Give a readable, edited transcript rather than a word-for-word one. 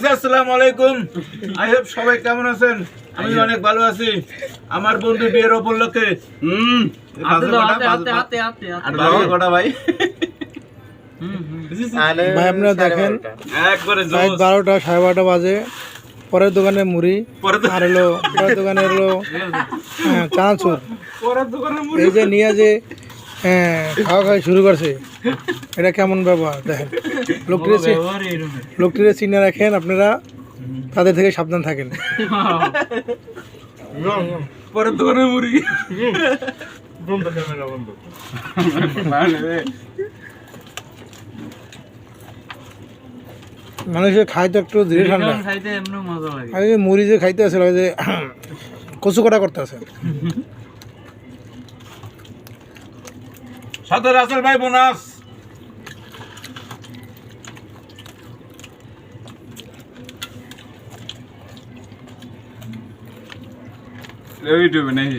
Guys আসসালামু আলাইকুম। I hope সবাই কেমন আছেন? আমি অনেক ভালো আছি। আমার বন্ধু বিয়ের উপলক্ষে কটা ভাই ভাই আপনারা দেখেন একবারে প্রায় 12টা 12:30 বাজে। পরের দোকানে মুড়ি আর হলো পরের দোকানে হলো চানাচুর। এই যে নিয়ে যে খাওয়া শুরু করছে, এটা কেমন ব্যবহার দেখেন। লোকটিরে চিনে রাখেন আপনারা, তাদের থেকে সাবধান থাকেন। পরের দোকানে মুড়ি মানুষের খাই তো একটু ধীরে ঠান্ডা, আর এই যে মুড়ি যে খাইতে আছে যে কচু কটা করতে আছে। সাথে রাসেল ভাই বোনাস। ইউটিউবে নেই।